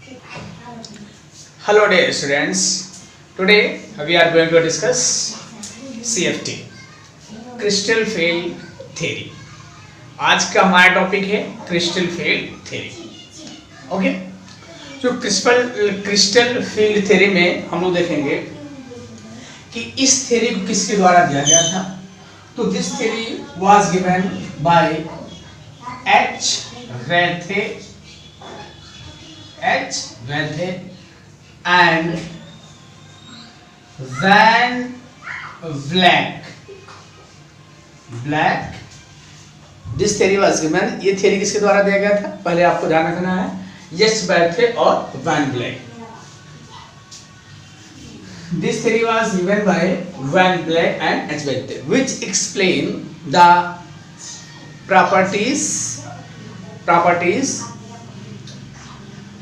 Hello dear students. Today we are going to discuss CFT, crystal field theory. आज का हमारा topic है crystal field theory. Okay, जो crystal field theory में हम लोग देखेंगे कि इस थ्योरी को किसके द्वारा दिया गया था. तो this theory was given by H Bethe and Van Vleck. This theory was given. ये theory किसके द्वारा दिया गया था, पहले आपको ध्यान रखना है. एच बैथे और Van Vleck. This theory was given by Van Vleck and H. Bethe, which explain the properties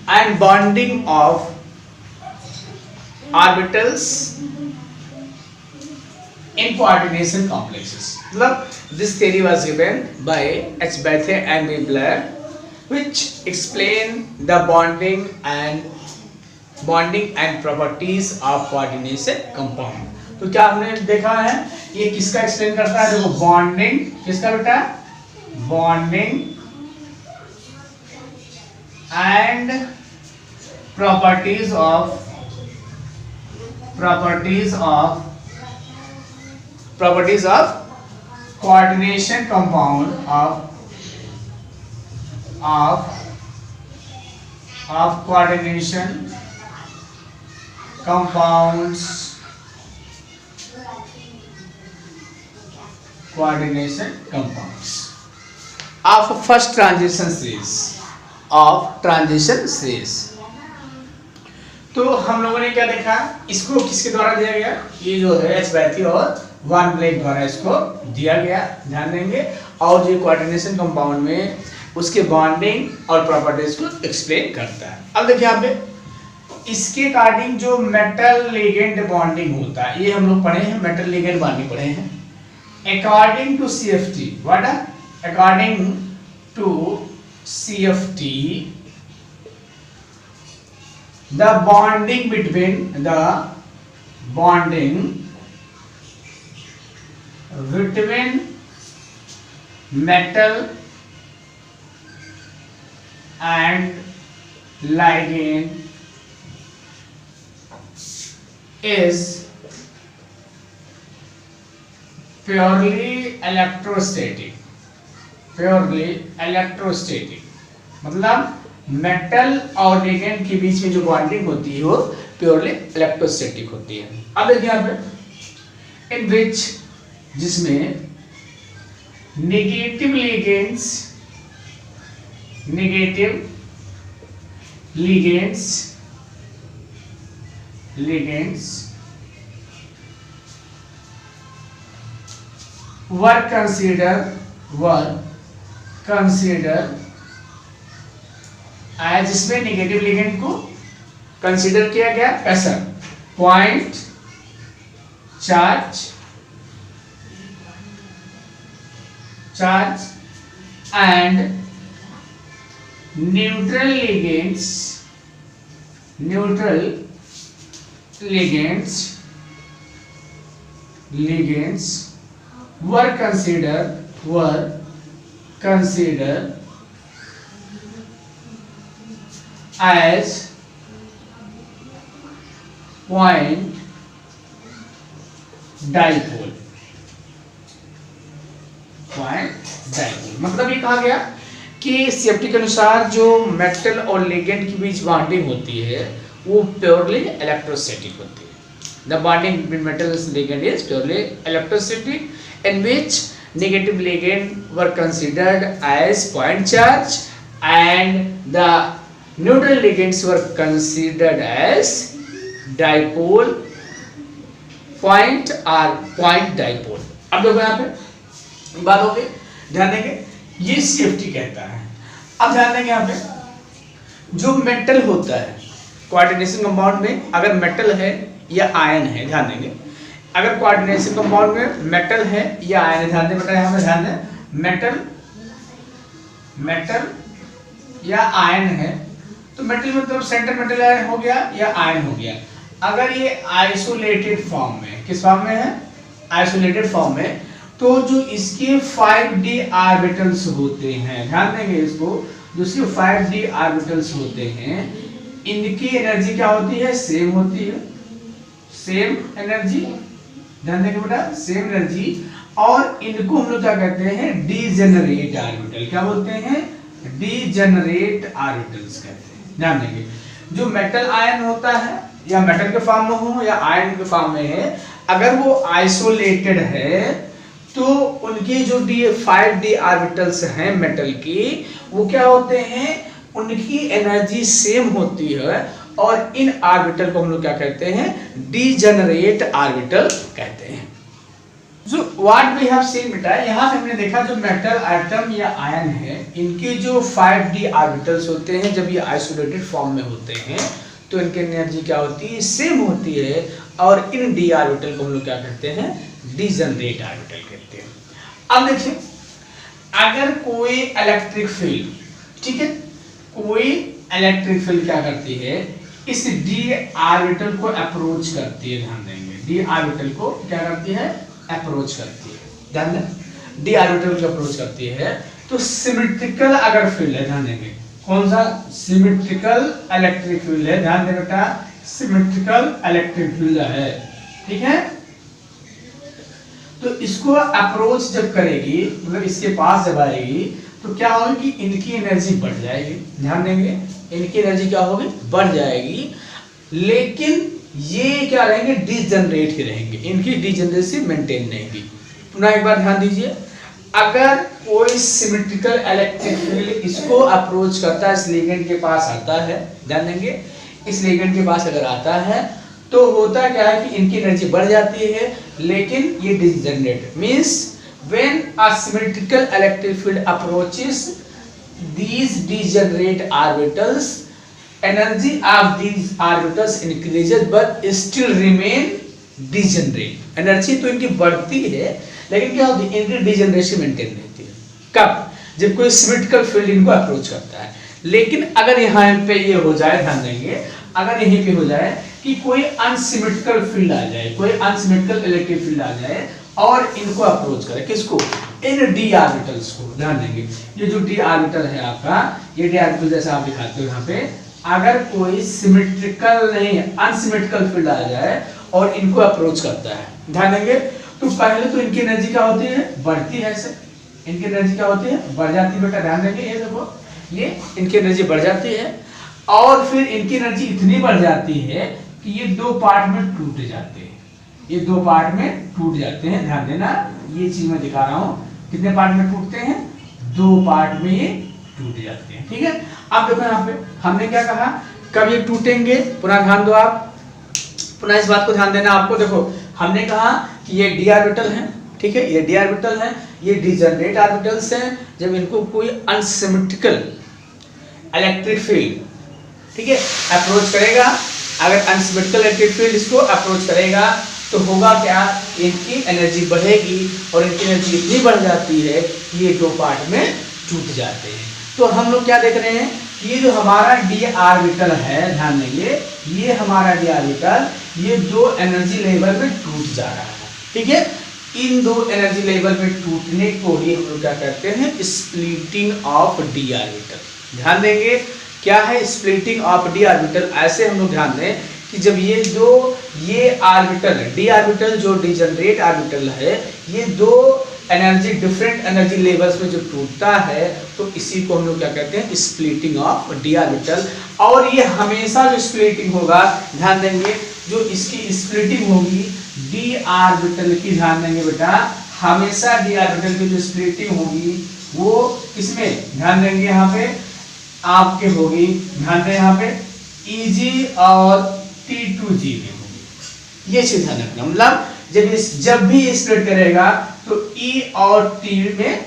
and bonding of orbitals in coordination complexes. This theory was given by H. Bethe and B. Blair, which explain the bonding and properties of coordination compound. तो क्या हमने देखा है, ये किसका explain करता है. देखो, बॉन्डिंग किसका बेटा, bonding and properties of coordination compound of coordination compounds of first transition series. तो हम लोगों ने क्या देखा, इसको किसके द्वारा दिया गया, ये जो है एच बैथी और वान ब्लैक द्वारा इसको दिया गया, ध्यान देंगे. और जो कोऑर्डिनेशन कंपाउंड में उसके बॉन्डिंग और प्रॉपर्टीज को एक्सप्लेन करता है. अब देखिए यहाँ पे इसके अकॉर्डिंग जो मेटल लिगेंड बॉन्डिंग होता है, ये हम लोग पढ़े हैं, मेटल लिगेंड बॉन्डिंग पढ़े हैं. According to CFT, what are according to CFT, the bonding between metal and ligand is purely electrostatic. मतलब मेटल और लिगेंड के बीच में जो बॉन्डिंग होती है वो प्योरली इलेक्ट्रोस्टैटिक होती है. अब देखिए यहाँ पे इन विच, जिसमें नेगेटिव लिगेंड्स were considered आज इसमें नेगेटिव लिगेंड को कंसीडर किया गया कैसा, point charge and neutral ligands were considered as point dipole. मतलब ये कहा गया कि CFT के अनुसार जो मेटल और लिगेंड के बीच बॉन्डिंग होती है वो प्योरली इलेक्ट्रोस्टैटिक होती है. The bonding between metals and ligand is purely electrostatic, in which negative ligand were considered as point charge and the neutral ligands were considered as dipole point or point dipole. अब देखो यहाँ पे बात हो गई, ध्यान देंगे, ये CFT कहता है. अब ध्यान देंगे यहाँ पे जो मेटल होता है कोऑर्डिनेशन कंपाउंड में, अगर मेटल है या आयन है, ध्यान देंगे, अगर कोऑर्डिनेशन कंपाउंड में मेटल है या आयन है, ध्यान दें बेटा, यहाँ पे ध्यान दें, मेटल या आयन है, तो मेटल मतलब सेंटर मेटल आयन हो गया या आयन हो गया। अगर ये आइसोलेटेड फॉर्म में, किस फॉर्म में है, आइसोलेटेड फॉर्म में, तो जो इसके 5d ऑर्बिटल्स होते हैं, ध्यान देंगे इसको, जो इसके 5d ऑर्बिटल्स होते हैं, इनकी एनर्जी क्या होती है, सेम होती है, सेम एनर्जी, ध्यान देंगे बेटा, सेम एनर्जी। और इनको हम लोग क्या कहते हैं, डीजेनरेट ऑर्बिटल, क्या बोलते हैं, डीजेनरेट ऑर्बिटल्स कहते हैं। ध्यान देंगे, जो मेटल आयन होता है, या मेटल के फॉर्म में हो या आयन के फॉर्म में है, अगर वो आइसोलेटेड है तो उनकी जो 5d ऑर्बिटल्स हैं मेटल की, वो क्या होते हैं, उनकी एनर्जी सेम होती है, और इन ऑर्बिटल को हम लोग क्या कहते हैं, डीजेनरेट ऑर्बिटल कहते हैं। जो व्हाट वी हैव सीन बेटा, यहाँ से हमने देखा जो मेटल एटम या आयन है, इनके जो 5d ऑर्बिटल्स होते हैं, जब ये आइसोलेटेड फॉर्म में होते हैं तो इनकी एनर्जी क्या होती है, सेम होती है, और इन d ऑर्बिटल को हम लोग क्या कहते हैं, डीजेनरेट ऑर्बिटल कहते हैं। अब देखिए, अगर कोई इलेक्ट्रिक फील्ड, ठीक है, कोई इलेक्ट्रिक फील्ड क्या करती है, इस d ऑर्बिटल को अप्रोच करती है, ध्यान देंगे, d ऑर्बिटल को क्या करती है, अप्रोच करती है, ध्यान दें, d ऑर्बिटल को अप्रोच करती है, तो सिमेट्रिकल अगर फील्ड है, ध्यान देंगे, कौन सा, सिमेट्रिकल इलेक्ट्रिक फील्ड है, ध्यान दें बेटा, सिमेट्रिकल इलेक्ट्रिक फील्ड है, ठीक है, तो इसको अप्रोच जब करेगी, मतलब इसके पास जब आएगी, तो क्या होगा कि इनकी एनर्जी बढ़ जाएगी, ध्यान देंगे, इनकी एनर्जी क्या होगी, बढ़ जाएगी, लेकिन ये क्या रहेंगे, डीजेनरेट ही रहेंगे, इनकी डीजेनरेसी मेंटेन रहेगी। पुनः एक बार ध्यान दीजिए, अगर कोई सिमेट्रिकल इलेक्ट्रिक फील्ड इसको अप्रोच करता है, इस लिगेंड के पास आता है, ध्यान देंगे, इस लिगेंड के पास अगर आता है, तो होता क्या है कि इनकी एनर्जी बढ़ जाती है, लेकिन ये degenerate, means when a symmetrical electric field approaches these degenerate orbitals, energy of these orbitals increases but still remain degenerate. Energy तो इनकी बढ़ती है, लेकिन क्या होती है, इनकी डिजेनरेशन मेंटेन रहती है। कब, जब कोई सिमेट्रिकल फील्ड इनको अप्रोच करता है। लेकिन अगर यहाँ पे ये हो जाए, ध्यान देंगे, अगर यहीं पे हो जाए कि कोई अनसिमेट्रिकल फील्ड आ जाए, कोई अनसिमेट्रिकल इलेक्ट्रिक फील्ड आ जाए और इनको अप्रोच करे, किसको, इन d ऑर्बिटल्स को, ध्यान देंगे, ये जो d ऑर्बिटल है आपका, ये d ऑर्बिटल जैसा आप दिखाते हो यहाँ पे, अगर कोई सिमेट्रिकल नहीं, अनसिमेट्रिकल फील्ड आ जाए और इनको अप्रोच करता है, ध्यान देंगे, तो पहले तो इनकी एनर्जी क्या होती है, बढ़ती है, ऐसे इनकी एनर्जी क्या होती है, बढ़ जाती है, बेटा ध्यान देंगे, ये देखो, ये इनकी एनर्जी बढ़ जाती है, और फिर इनकी एनर्जी इतनी बढ़ जाती है कि ये दो पार्ट में टूट जाते हैं, ये दो पार्ट में टूट जाते हैं, ध्यान देना, ये चीज मैं दिखा रहा हूँ, कितने पार्ट में टूटते हैं, दो पार्ट में ये टूट जाते हैं, ठीक है। अब देखो यहाँ पे हमने क्या कहा, कब ये टूटेंगे, पुनः ध्यान दो आप, पुनः इस बात को ध्यान देना आपको, देखो हमने कहा कि ये d ऑर्बिटल है, ठीक है, ये d ऑर्बिटल है, ये डीजेनरेट ऑर्बिटल्स हैं, जब इनको कोई अनसिमेट्रिकल इलेक्ट्रिक फील्ड, ठीक है, अप्रोच करेगा, अगर अनसिमेट्रिकल इलेक्ट्रिक फील्ड इसको अप्रोच करेगा, तो होगा क्या, इनकी एनर्जी बढ़ेगी, और इनकी एनर्जी इतनी बढ़ जाती है कि ये दो पार्ट में टूट जाते हैं। तो हम लोग क्या देख रहे हैं, ये जो हमारा d ऑर्बिटल है, ध्यान देंगे, ये हमारा d ऑर्बिटल, ये दो एनर्जी लेवल में टूट जा रहा है, ठीक है, इन दो एनर्जी लेवल में टूटने को ही हम लोग क्या कहते हैं, स्प्लिटिंग ऑफ d ऑर्बिटल। ध्यान देंगे, क्या है स्प्लिटिंग ऑफ d ऑर्बिटल, ऐसे हम लोग ध्यान दें कि जब ये ऑर्बिटल d ऑर्बिटल जो डीजेनरेट ऑर्बिटल है, ये दो एनर्जी डिफरेंट एनर्जी लेवल्स में जब टूटता है, तो इसी को हम लोग क्या कहते हैं, स्प्लिटिंग ऑफ d ऑर्बिटल। और ये हमेशा जो स्प्लिटिंग होगा, ध्यान देंगे, जो इसकी स्प्लिटिंग होगी d ऑर्बिटल की, ध्यान देंगे बेटा, हमेशा d ऑर्बिटल की जो स्प्लिटिंग होगी वो इसमें, ध्यान देंगे, यहाँ पे आपके होगी, ध्यान दें, यहाँ पे Eg और T2G में होगी, ये चीज ध्यान रखना, मतलब जब भी स्प्लिट करेगा तो E और T में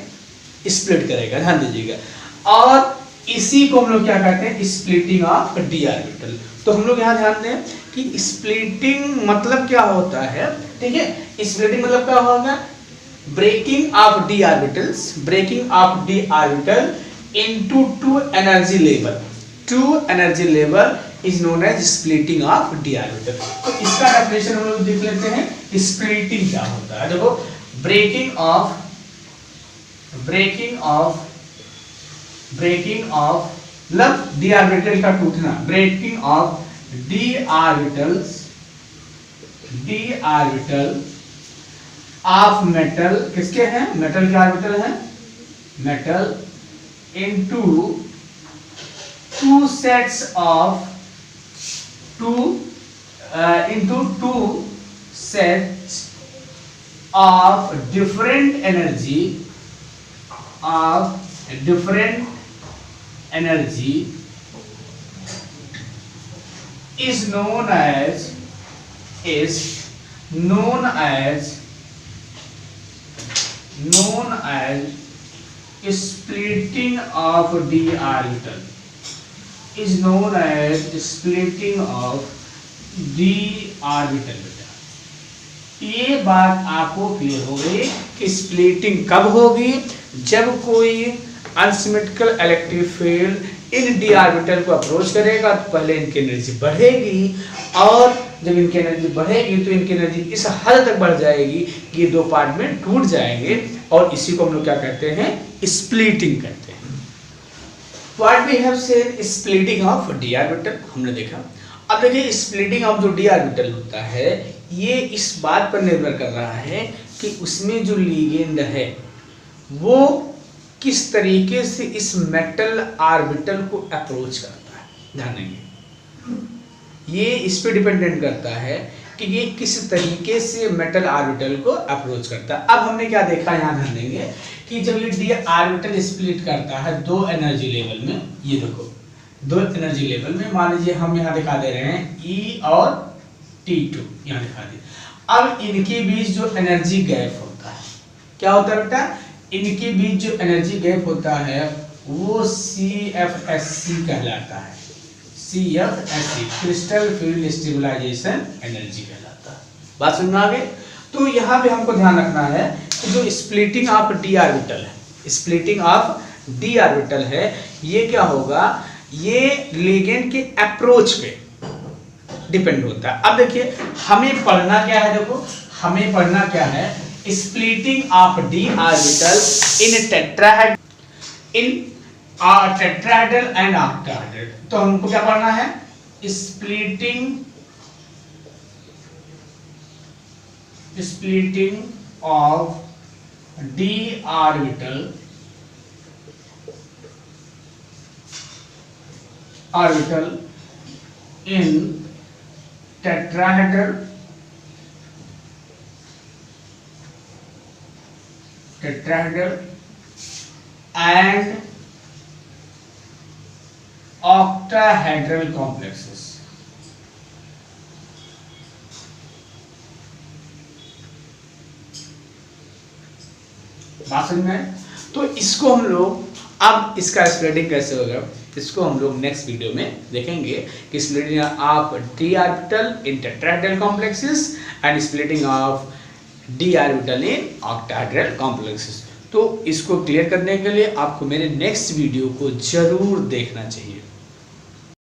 स्प्लिट करेगा, ध्यान दीजिएगा, और इसी को हम लोग क्या कहते हैं, स्प्लिटिंग ऑफ d ऑर्बिटल। तो हम लोग यहाँ ध्यान दें कि स्प्लिटिंग मतलब क्या होता है, ठीक है, स्प्लिटिंग मतलब क्या होगा, breaking of d orbitals, breaking of d orbital into two energy level, two energy level is known as splitting of d orbital. तो इसका डेफिनेशन हम लोग देख लेते हैं, स्प्लिटिंग क्या होता है। देखो, ब्रेकिंग ऑफ मतलब डी ऑर्बिटल का टूटना, breaking of d orbital of metal, किसके हैं, मेटल के ऑर्बिटल है, metal into two sets of different energy is known as splitting of d orbital, is known as splitting of d orbital। ये बात आपको clear हो गई कि स्प्लिटिंग कब होगी, जब कोई अनसिमेट्रिकल इलेक्ट्रिक फील्ड इन डी ऑर्बिटल को अप्रोच करेगा तो पहले इनकी एनर्जी बढ़ेगी, और जब इनकी एनर्जी बढ़ेगी तो इनकी एनर्जी इस हद तक बढ़ जाएगी कि ये दो पार्ट में टूट जाएंगे, और इसी को हम लोग क्या कहते हैं, स्प्लिटिंग कहते हैं। What we have seen splitting of d orbital हमने देखा। अब देखिए, स्प्लिटिंग ऑफ जो डी ऑर्बिटल होता है ये इस बात पर निर्भर कर रहा है कि उसमें जो लिगेंड है वो किस तरीके से इस मेटल ऑर्बिटल को अप्रोच करता है। ध्यान देंगे, ये इस पे डिपेंडेंट करता है कि ये किस तरीके से मेटल ऑर्बिटल को अप्रोच करता है। अब हमने क्या देखा, यहाँ ध्यान देंगे कि जब ये डी ऑर्बिटल स्प्लिट करता है दो एनर्जी लेवल में, ये देखो दो एनर्जी लेवल में, मान लीजिए हम यहाँ दिखा दे रहे हैं E और T2, यहाँ दिखा दिए। अब इनके बीच जो एनर्जी गैप होता है, क्या होता है बेटा, इनके बीच जो एनर्जी गैप होता है वो CFSC कहलाता है। CFSC crystal field stabilisation energy कहलाता है। बात समझ में आ गई। तो यहाँ पे हमको ध्यान रखना है कि जो स्प्लिटिंग ऑफ डी ऑर्बिटल है, स्प्लिटिंग ऑफ डी ऑर्बिटल है, ये क्या होगा, ये लिगेंड के अप्रोच पे डिपेंड होता है। अब देखिए हमें पढ़ना क्या है, देखो हमें पढ़ना क्या है, splitting of d orbital in tetrahedral and octahedral. तो हमको क्या पढ़ना है, splitting of d orbital in tetrahedral and octahedral complexes। बात समझ में? तो इसको हम लोग, अब इसका स्प्लिटिंग कैसे होगा इसको हम लोग नेक्स्ट वीडियो में देखेंगे कि splitting of d orbital in tetrahedral complexes and splitting of d orbital in octahedral complexes. तो इसको क्लियर करने के लिए आपको मेरे नेक्स्ट वीडियो को जरूर देखना चाहिए।